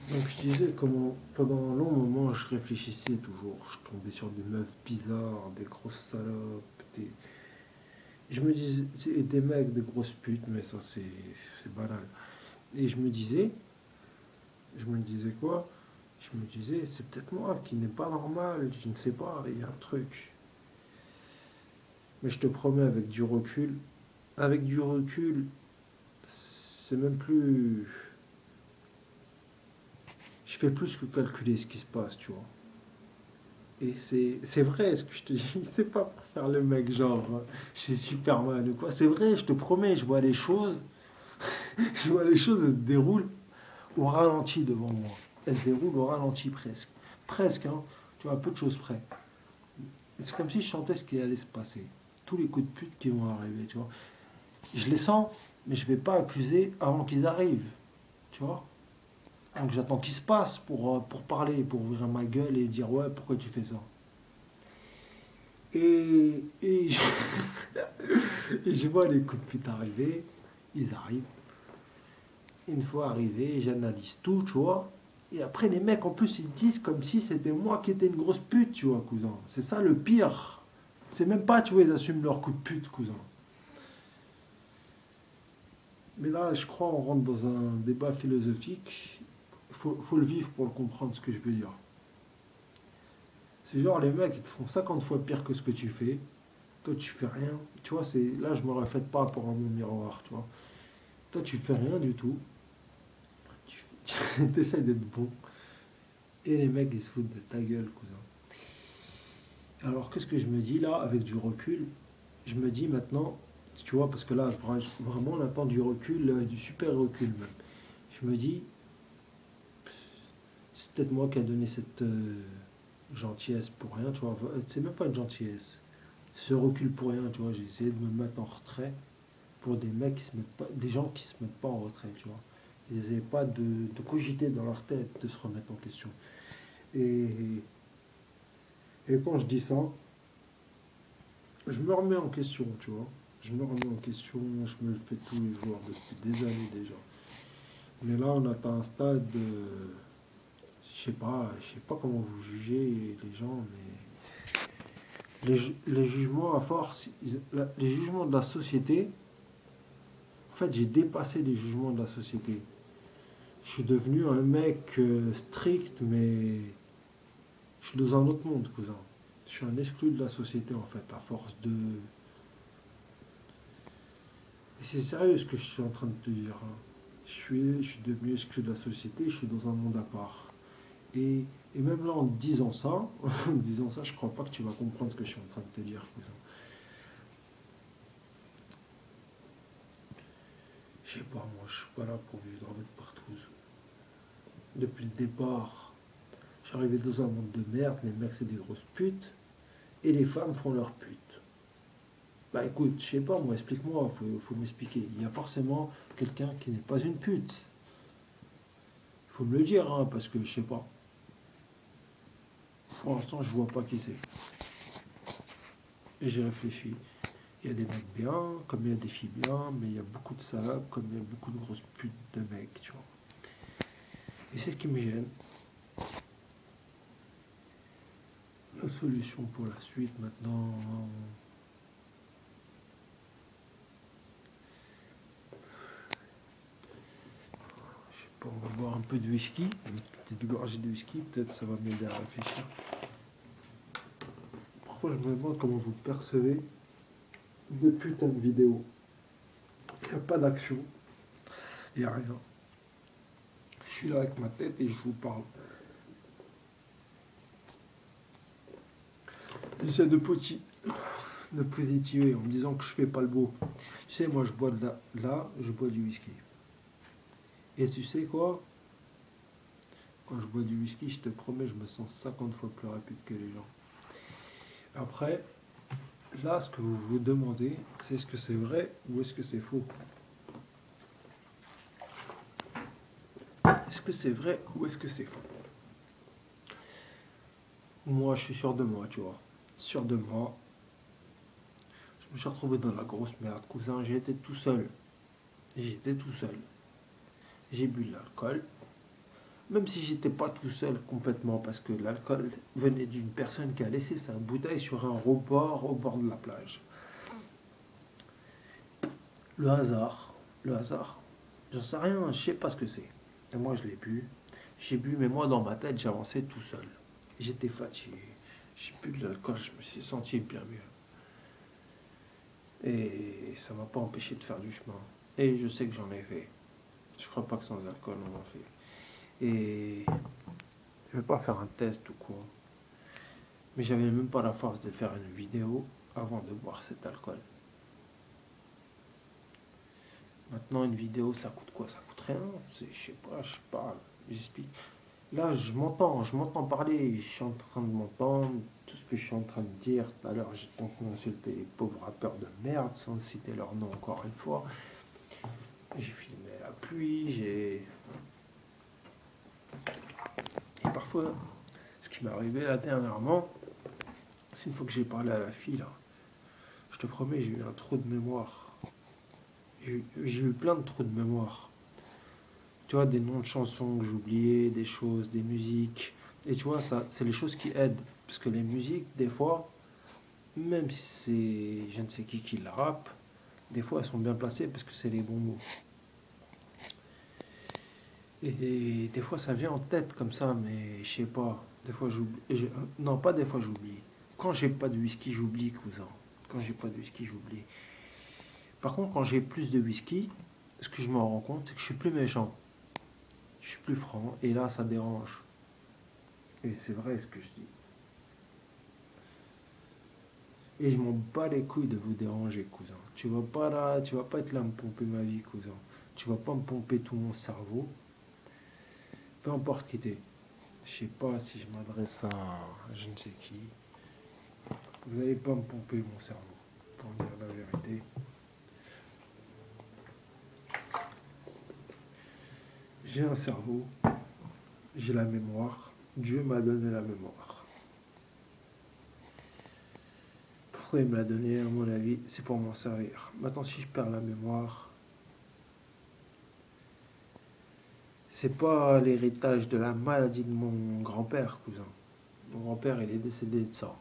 Donc je disais comment pendant un long moment je réfléchissais toujours, je tombais sur des meufs bizarres, des grosses salopes, je me disais et des mecs, des grosses putes, mais ça c'est banal. Et je me disais quoi? Je me disais c'est peut-être moi qui n'est pas normal, je ne sais pas, il y a un truc. Mais je te promets avec du recul, c'est même plus, je fais plus que calculer ce qui se passe, tu vois. Et c'est vrai ce que je te dis, c'est pas pour faire le mec genre je suis Superman ou quoi. C'est vrai, je te promets, je vois les choses, je vois les choses elles se déroulent au ralenti devant moi. Elles se déroulent au ralenti presque. Presque, hein, tu vois, à peu de choses près. Et c'est comme si je sentais ce qui allait se passer. Tous les coups de pute qui vont arriver, tu vois. Je les sens, mais je vais pas accuser avant qu'ils arrivent, tu vois. Donc j'attends qu'ils se passent pour parler, pour ouvrir ma gueule et dire ouais, pourquoi tu fais ça. Et je, et je vois les coups de pute arriver, ils arrivent. Une fois arrivés, j'analyse tout, tu vois. Et après, les mecs, en plus, ils disent comme si c'était moi qui étais une grosse pute, tu vois, cousin. C'est ça le pire. C'est même pas, tu vois, ils assument leur coup de pute, cousin. Mais là, je crois, on rentre dans un débat philosophique. Faut le vivre pour le comprendre, ce que je veux dire. C'est genre, les mecs, ils te font 50 fois pire que ce que tu fais. Toi, tu fais rien. Tu vois, c'est là, je me reflète pas pour mon miroir, tu vois. Toi, tu fais rien du tout. Tu essaies d'être bon. Et les mecs, ils se foutent de ta gueule, cousin. Alors, qu'est-ce que je me dis là, avec du recul? Je me dis maintenant, tu vois, parce que là, vraiment, on attend du recul, du super recul même. Je me dis, c'est peut-être moi qui a donné cette gentillesse pour rien, tu vois. C'est même pas une gentillesse. Ce recul pour rien, tu vois. J'ai essayé de me mettre en retrait pour des mecs qui se mettent pas, des gens qui se mettent pas en retrait, tu vois. Ils n'essaient pas de cogiter dans leur tête, de se remettre en question. Et, et quand je dis ça, je me remets en question, tu vois. Je me remets en question, je me le fais tous les jours depuis des années déjà. Mais là, on atteint un stade, je sais pas comment vous jugez les gens, mais les jugements à force, les jugements de la société, en fait, j'ai dépassé les jugements de la société. Je suis devenu un mec strict, mais je suis dans un autre monde, cousin. Je suis un exclu de la société, en fait, à force de... Et c'est sérieux ce que je suis en train de te dire, hein. Je suis devenu exclu de la société, je suis dans un monde à part. Et, et même là, en disant ça, en disant ça, je crois pas que tu vas comprendre ce que je suis en train de te dire, cousin. Je sais pas, moi, je suis pas là pour vivre dans votre partouze. Depuis le départ, je suis arrivé dans un monde de merde, les mecs c'est des grosses putes, et les femmes font leurs putes. Bah écoute, je sais pas, moi, explique-moi, faut m'expliquer. Il y a forcément quelqu'un qui n'est pas une pute. Il faut me le dire, hein, parce que je sais pas. Pour l'instant, je vois pas qui c'est. Et j'ai réfléchi. Il y a des mecs bien, comme il y a des filles bien, mais il y a beaucoup de salopes, comme il y a beaucoup de grosses putes de mecs, tu vois. Et c'est ce qui me gêne. La solution pour la suite maintenant, je sais pas, on va boire un peu de whisky, une petite gorgée de whisky, peut-être ça va m'aider à réfléchir. Parfois je me demande comment vous percevez des putains de vidéos. Il n'y a pas d'action, il n'y a rien. Je suis là avec ma tête et je vous parle. J'essaie de positiver en me disant que je fais pas le beau. Tu sais, moi je bois là, je bois du whisky. Et tu sais quoi? Quand je bois du whisky, je te promets, je me sens 50 fois plus rapide que les gens. Après, là, ce que vous vous demandez, c'est est-ce que c'est vrai ou est-ce que c'est faux? Est-ce que c'est vrai ou est-ce que c'est faux? Moi, je suis sûr de moi, tu vois. Sûr de moi. Je me suis retrouvé dans la grosse merde, cousin. J'étais tout seul. J'étais tout seul. J'ai bu de l'alcool. Même si j'étais pas tout seul complètement, parce que l'alcool venait d'une personne qui a laissé sa bouteille sur un rebord au bord de la plage. Le hasard, le hasard, j'en sais rien, je sais pas ce que c'est. Et moi je l'ai bu, j'ai bu, mais moi dans ma tête j'avançais tout seul. J'étais fatigué, j'ai bu de l'alcool, je me suis senti bien mieux. Et ça m'a pas empêché de faire du chemin. Et je sais que j'en ai fait. Je crois pas que sans alcool on en fait. Et je vais pas faire un test ou quoi. Mais j'avais même pas la force de faire une vidéo avant de boire cet alcool. Maintenant, une vidéo, ça coûte quoi? Ça coûte rien. Je sais pas, je parle, j'explique. Là, je m'entends parler, je suis en train de m'entendre. Tout ce que je suis en train de dire, tout à l'heure, j'ai tenté d'insulter les pauvres rappeurs de merde, sans citer leur nom encore une fois. J'ai filmé la pluie, j'ai... Et parfois, ce qui m'est arrivé là dernièrement, c'est une fois que j'ai parlé à la fille, là, je te promets, j'ai eu un trou de mémoire. J'ai eu plein de trous de mémoire. Tu vois, des noms de chansons que j'oubliais, des choses, des musiques. Et tu vois, ça, c'est les choses qui aident. Parce que les musiques, des fois, même si c'est je ne sais qui la rappe, des fois elles sont bien placées parce que c'est les bons mots. Et des fois ça vient en tête comme ça, mais je sais pas. Des fois j'oublie. Non, pas des fois j'oublie. Quand j'ai pas de whisky, j'oublie, cousin. Quand j'ai pas de whisky, j'oublie. Par contre, quand j'ai plus de whisky, ce que je me rends compte, c'est que je suis plus méchant. Je suis plus franc. Et là, ça dérange. Et c'est vrai ce que je dis. Et je m'en bats les couilles de vous déranger, cousin. Tu vas pas là, tu vas pas être là à me pomper ma vie, cousin. Tu vas pas me pomper tout mon cerveau. Peu importe qui t'es. Je sais pas si je m'adresse à je ne sais qui. Vous allez pas me pomper mon cerveau, pour dire la vérité. J'ai un cerveau, j'ai la mémoire. Dieu m'a donné la mémoire. Pourquoi il me l'a donné, à mon avis, c'est pour m'en servir. Maintenant, si je perds la mémoire, c'est pas l'héritage de la maladie de mon grand-père, cousin. Mon grand-père, il est décédé de ça,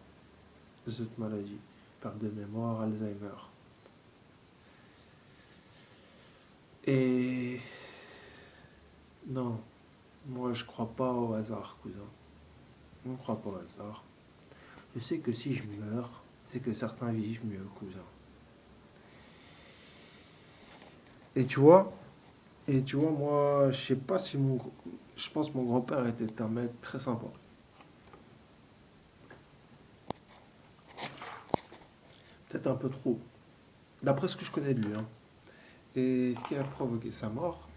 de cette maladie. Perte de mémoire, Alzheimer. Et non, moi je crois pas au hasard, cousin. Je ne crois pas au hasard. Je sais que si je meurs, c'est que certains vivent mieux, cousin. Et tu vois, moi, je sais pas si mon... Je pense que mon grand-père était un mec très sympa. Peut-être un peu trop. D'après ce que je connais de lui, hein. Et ce qui a provoqué sa mort,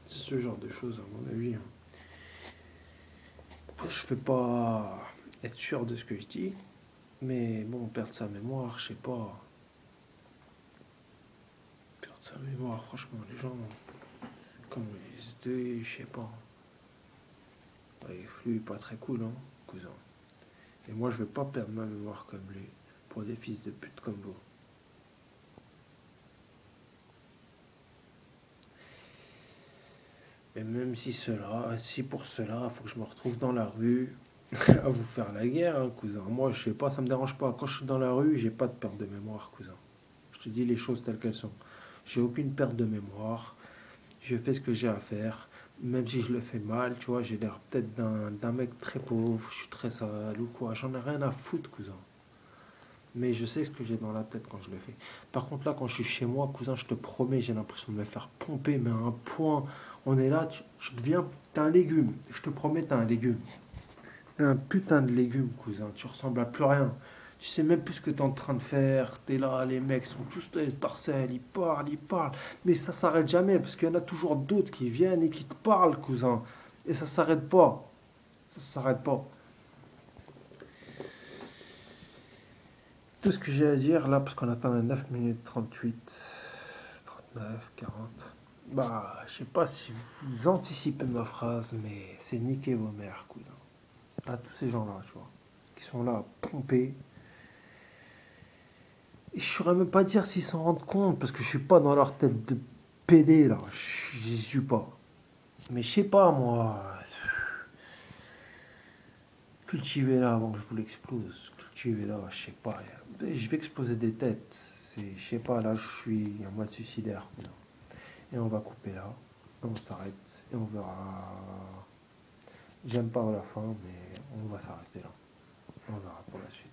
c'est ce genre de choses, à mon avis, hein. Après, je ne peux pas être sûr de ce que je dis, mais bon, perdre sa mémoire, je sais pas. Perdre sa mémoire, franchement, les gens, comme ils étaient, je sais pas. Ouais, lui, pas très cool, hein, cousin. Et moi, je veux pas perdre ma mémoire comme lui, pour des fils de pute comme vous. Et même si pour cela, il faut que je me retrouve dans la rue à vous faire la guerre, hein, cousin. Moi, je sais pas, ça me dérange pas. Quand je suis dans la rue, j'ai pas de perte de mémoire, cousin. Je te dis les choses telles qu'elles sont. J'ai aucune perte de mémoire. Je fais ce que j'ai à faire. Même si je le fais mal, tu vois, j'ai l'air peut-être d'un mec très pauvre, je suis très sale ou quoi. J'en ai rien à foutre, cousin. Mais je sais ce que j'ai dans la tête quand je le fais. Par contre, là, quand je suis chez moi, cousin, je te promets, j'ai l'impression de me faire pomper, mais à un point. On est là, tu deviens. T'es un légume. Je te promets, t'es un légume. T'es un putain de légume, cousin. Tu ressembles à plus rien. Tu sais même plus ce que t'es en train de faire. T'es là, les mecs sont tous parcelles. Ils parlent, ils parlent. Mais ça s'arrête jamais, parce qu'il y en a toujours d'autres qui viennent et qui te parlent, cousin. Et ça s'arrête pas. Ça s'arrête pas. Tout ce que j'ai à dire là, parce qu'on attend à 9 minutes 38, 39, 40. Bah, je sais pas si vous anticipez ma phrase, mais c'est niquer vos mères, cousin. À tous ces gens-là, tu vois, qui sont là à pomper. Et je saurais même pas dire s'ils s'en rendent compte, parce que je suis pas dans leur tête de PD là. J'y suis pas. Mais je sais pas, moi. cultiver là avant que je vous l'explose. Cultiver là, je sais pas. Je vais exploser des têtes. Je sais pas, là je suis en mode suicidaire. Et on va couper là. On s'arrête et on verra. J'aime pas la fin, mais on va s'arrêter là. On verra pour la suite.